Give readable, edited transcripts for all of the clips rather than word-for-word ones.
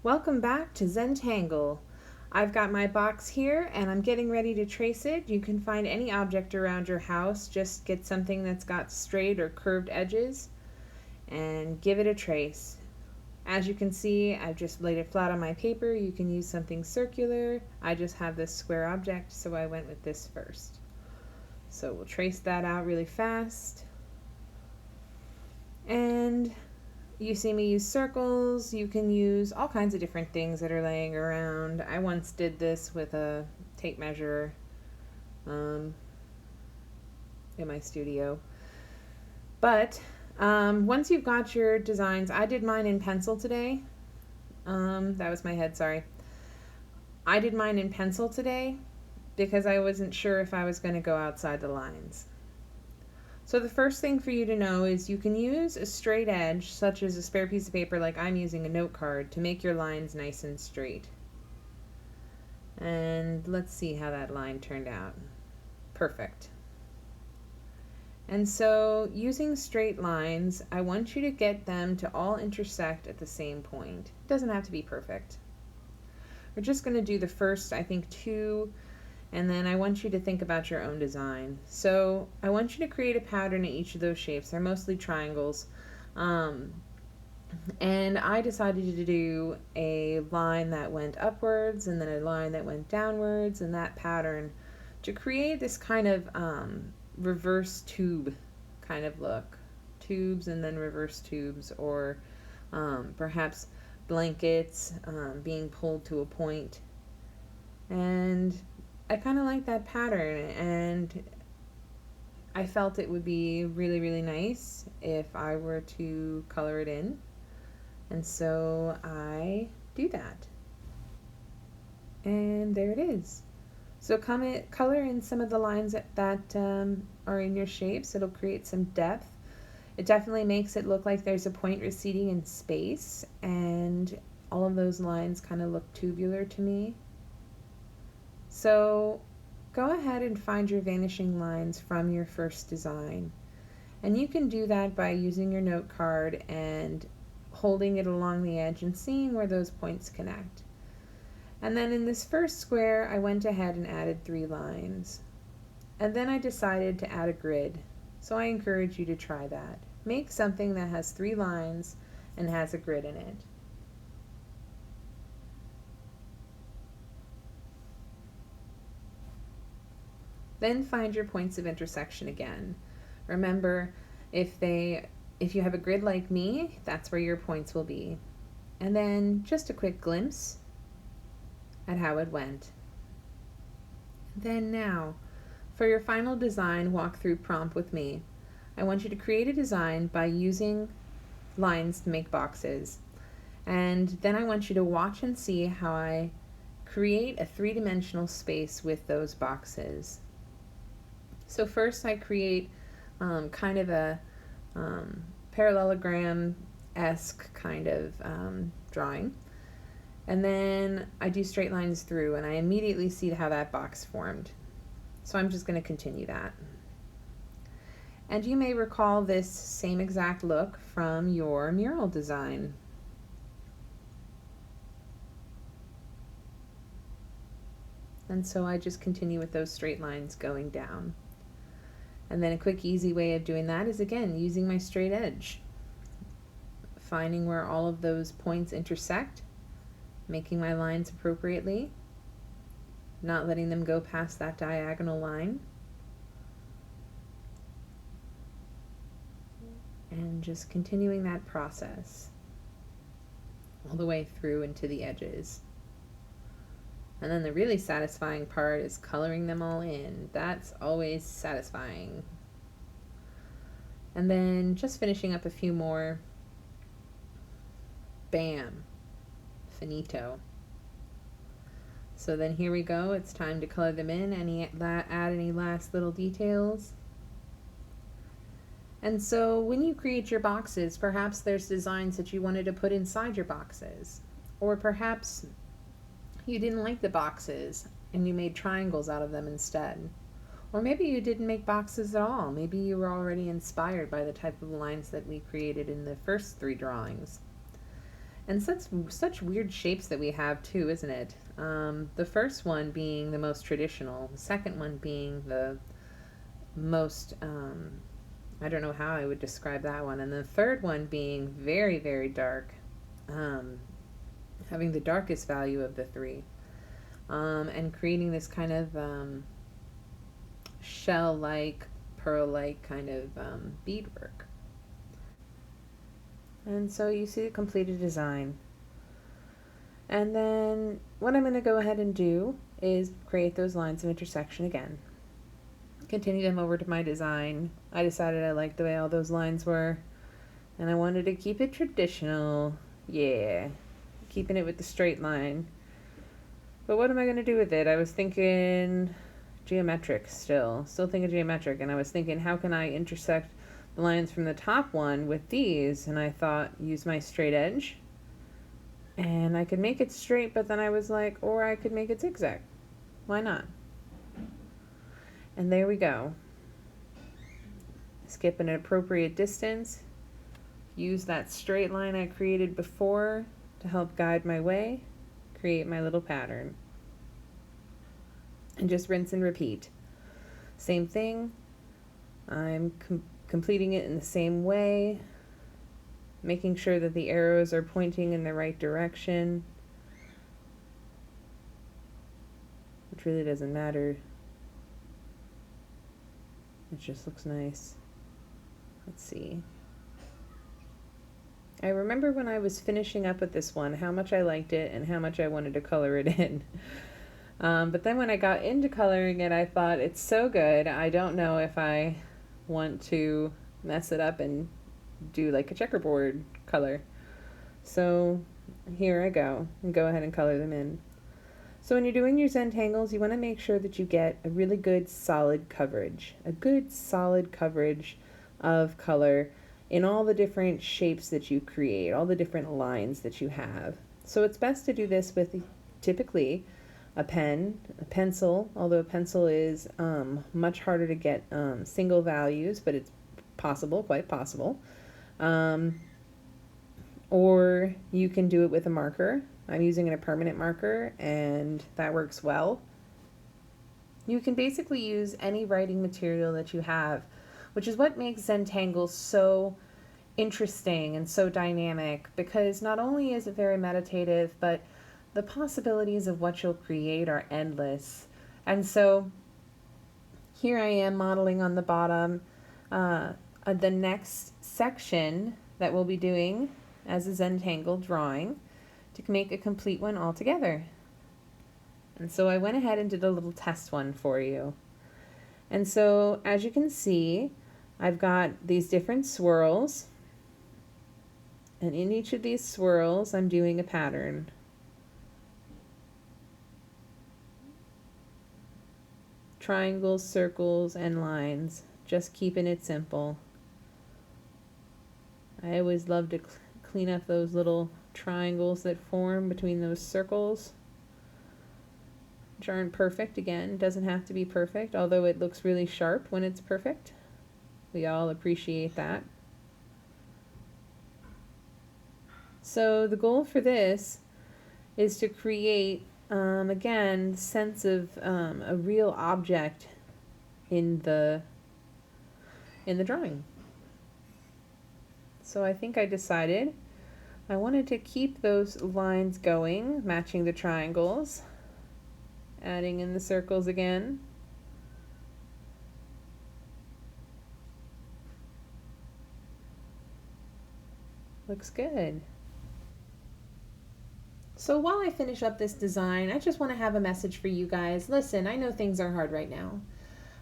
Welcome back to Zentangle. I've got my box here and I'm getting ready to trace it. You can find any object around your house, just get something that's got straight or curved edges and give it a trace. As you can see, I've just laid it flat on my paper. You can use something circular. I just have this square object, so I went with this first. So we'll trace that out really fast. And you see me use circles. You can use all kinds of different things that are laying around. I once did this with a tape measure in my studio. But once you've got your designs, I did mine in pencil today. That was my head, sorry. I did mine in pencil today because I wasn't sure if I was going to go outside the lines. So the first thing for you to know is you can use a straight edge, such as a spare piece of paper like I'm using a note card, to make your lines nice and straight. And let's see how that line turned out. Perfect. And so using straight lines, I want you to get them to all intersect at the same point. It doesn't have to be perfect. We're just going to do the first, I think, two, and then I want you to think about your own design. So I want you to create a pattern in each of those shapes. They're mostly triangles. And I decided to do a line that went upwards and then a line that went downwards, and that pattern to create this kind of reverse tube kind of look. Tubes and then reverse tubes, or perhaps blankets being pulled to a point. And I kind of like that pattern, and I felt it would be really, really nice if I were to color it in. And so I do that. And there it is. So color in some of the lines that are in your shapes. It'll create some depth. It definitely makes it look like there's a point receding in space, and all of those lines kind of look tubular to me. So go ahead and find your vanishing lines from your first design. And you can do that by using your note card and holding it along the edge and seeing where those points connect. And then in this first square, I went ahead and added 3 lines. And then I decided to add a grid. So I encourage you to try that. Make something that has 3 lines and has a grid in it. Then find your points of intersection again. Remember, if you have a grid like me, that's where your points will be. And then just a quick glimpse at how it went. Then now, for your final design walkthrough prompt with me, I want you to create a design by using lines to make boxes. And then I want you to watch and see how I create a 3-dimensional space with those boxes. So first I create kind of a parallelogram-esque kind of drawing. And then I do straight lines through, and I immediately see how that box formed. So I'm just going to continue that. And you may recall this same exact look from your mural design. And so I just continue with those straight lines going down. And then a quick easy way of doing that is, again, using my straight edge. Finding where all of those points intersect, making my lines appropriately, not letting them go past that diagonal line, and just continuing that process all the way through into the edges. And then the really satisfying part is coloring them all in. That's always satisfying. And then just finishing up a few more. Bam. Finito. So then here we go. It's time to color them in. Add any last little details. And so when you create your boxes, perhaps there's designs that you wanted to put inside your boxes. Or perhaps you didn't like the boxes and you made triangles out of them instead. Or maybe you didn't make boxes at all. Maybe you were already inspired by the type of lines that we created in the first 3 drawings. And such weird shapes that we have too, isn't it? The first one being the most traditional, the second one being the most, I don't know how I would describe that one, and the third one being very, very dark, having the darkest value of the three, and creating this kind of shell-like, pearl-like kind of beadwork. And so you see the completed design. And then what I'm going to go ahead and do is create those lines of intersection again. Continue them over to my design. I decided I liked the way all those lines were, and I wanted to keep it traditional. Yeah, keeping it with the straight line. But what am I going to do with it? I was thinking geometric still thinking geometric, and I was thinking, how can I intersect the lines from the top one with these? And I thought, use my straight edge, and I could make it straight, but then I was like, or I could make it zigzag. Why not? And there we go. Skip an appropriate distance. Use that straight line I created before to help guide my way. Create my little pattern. And just rinse and repeat. Same thing. I'm completing it in the same way. Making sure that the arrows are pointing in the right direction. Which really doesn't matter. It just looks nice. Let's see. I remember when I was finishing up with this one, how much I liked it and how much I wanted to color it in. But then when I got into coloring it, I thought, it's so good, I don't know if I want to mess it up and do like a checkerboard color. So here I go, and go ahead and color them in. So when you're doing your Zentangles, you want to make sure that you get a really good solid coverage. A good solid coverage of color in all the different shapes that you create, all the different lines that you have. So it's best to do this with typically a pen, a pencil, although a pencil is much harder to get single values, but it's possible, quite possible. Or you can do it with a marker. I'm using a permanent marker, and that works well. You can basically use any writing material that you have, which is what makes Zentangles so interesting and so dynamic, because not only is it very meditative, but the possibilities of what you'll create are endless. And so here I am modeling on the bottom the next section that we'll be doing as a Zentangle drawing to make a complete one all together. And so I went ahead and did a little test one for you. And so as you can see, I've got these different swirls, and in each of these swirls I'm doing a pattern. Triangles, circles, and lines, just keeping it simple. I always love to clean up those little triangles that form between those circles, which aren't perfect. Again, doesn't have to be perfect, although it looks really sharp when it's perfect. We all appreciate that. So the goal for this is to create, again, sense of a real object in the drawing. So I think I decided I wanted to keep those lines going, matching the triangles, adding in the circles again. Looks good. So while I finish up this design, I just want to have a message for you guys. Listen, I know things are hard right now.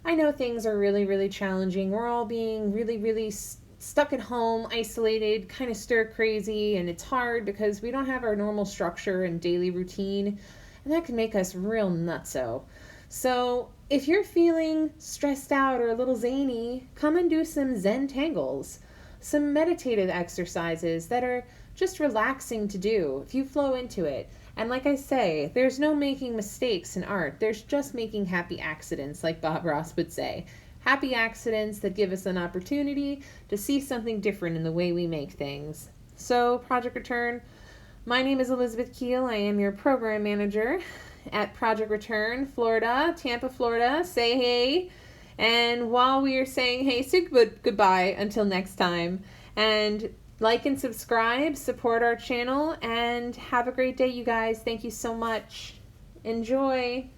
I know things are really, really challenging. We're all being really, really stuck at home, isolated, kind of stir crazy, and it's hard because we don't have our normal structure and daily routine, and that can make us real nutso. So if you're feeling stressed out or a little zany, come and do some Zentangles, some meditative exercises that are just relaxing to do if you flow into it. And like I say, there's no making mistakes in art. There's just making happy accidents, like Bob Ross would say. Happy accidents that give us an opportunity to see something different in the way we make things. So, Project Return, My name is Elizabeth Keel. I am your program manager at Project Return, Florida, Tampa, Florida. Say hey. And while we are saying hey, say goodbye until next time. And like and subscribe, support our channel, and have a great day, you guys. Thank you so much. Enjoy.